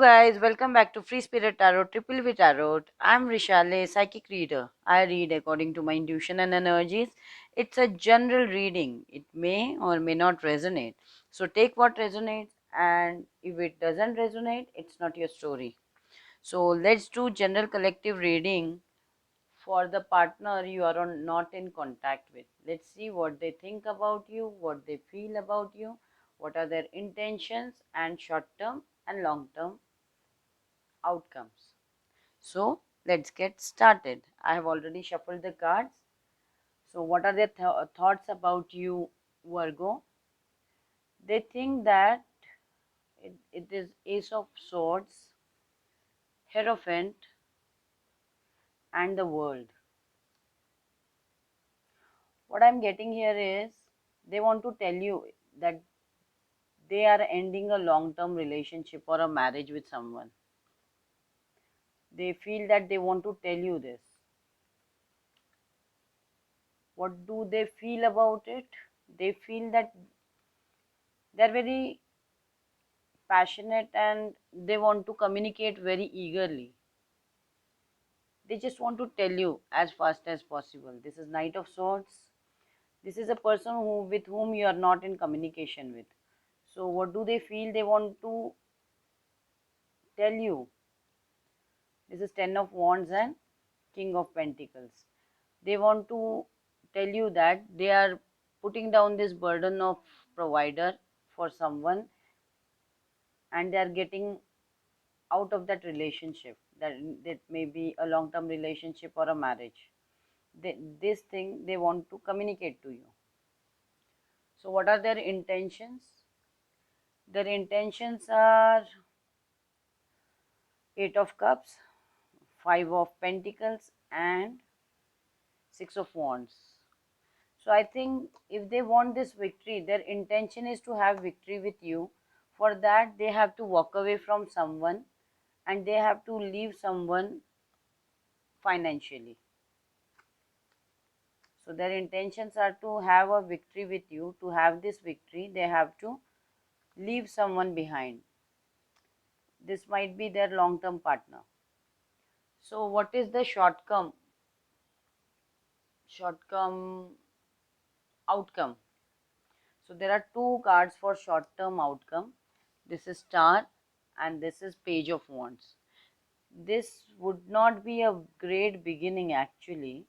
guys, welcome back to Free Spirit Tarot, Triple V Tarot. I'm Rishale, psychic reader. I read according to my intuition and energies. It's a general reading. It may or may not resonate. So take what resonates, and if it doesn't resonate, it's not your story. So let's do general collective reading for the partner you are not in contact with. Let's see what they think about you, what they feel about you, what are their intentions, and short term and long term outcomes. So let's get started. I have already shuffled the cards. So, what are their thoughts about you, Virgo? They think that it is Ace of Swords, Hierophant, and the World. What I'm getting here is they want to tell you that they are ending a long term relationship or a marriage with someone. They feel that they want to tell you this. What do they feel about it? They feel that they're very passionate and they want to communicate very eagerly. They just want to tell you as fast as possible. This is Knight of Swords. This is a person with whom you are not in communication with. So what do they feel they want to tell you? This is Ten of Wands and King of Pentacles. They want to tell you that they are putting down this burden of provider for someone, and they are getting out of that relationship, that may be a long term relationship or a marriage. This thing they want to communicate to you. So what are their intentions? Their intentions are Eight of Cups, Five of Pentacles, and Six of Wands. So I think if they want this victory, their intention is to have victory with you. For that they have to walk away from someone, and they have to leave someone financially. So their intentions are to have a victory with you. To have this victory, they have to leave someone behind. This might be their long-term partner. So what is the short-term outcome? So there are two cards for short-term outcome. This is Star and this is Page of Wands. This would not be a great beginning actually,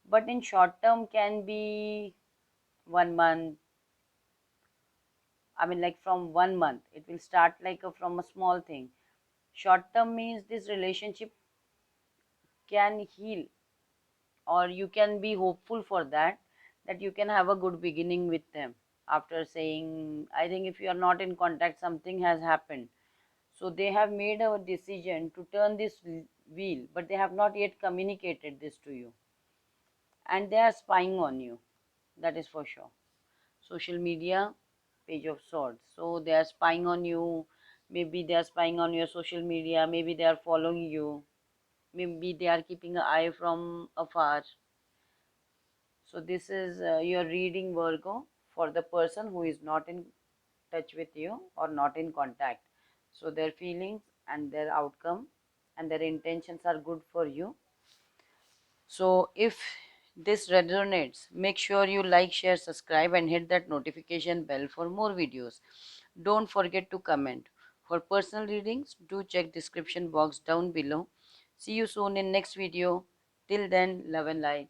but in short term can be 1 month. I mean, like from 1 month, it will start like from a small thing. Short term means this relationship can heal, or you can be hopeful for that, that you can have a good beginning with them. After saying, I think if you are not in contact, something has happened. So they have made a decision to turn this wheel, but they have not yet communicated this to you. And they are spying on you, that is for sure. Social media, Page of Swords. So they are spying on you. Maybe they are spying on your social media. Maybe they are following you. Maybe they are keeping an eye from afar. So this is your reading, Virgo, for the person who is not in touch with you or not in contact. So their feelings and their outcome and their intentions are good for you. So if this resonates, make sure you like, share, subscribe, and hit that notification bell for more videos. Don't forget to comment. For personal readings, do check description box down below. See you soon in next video. Till then, love and light.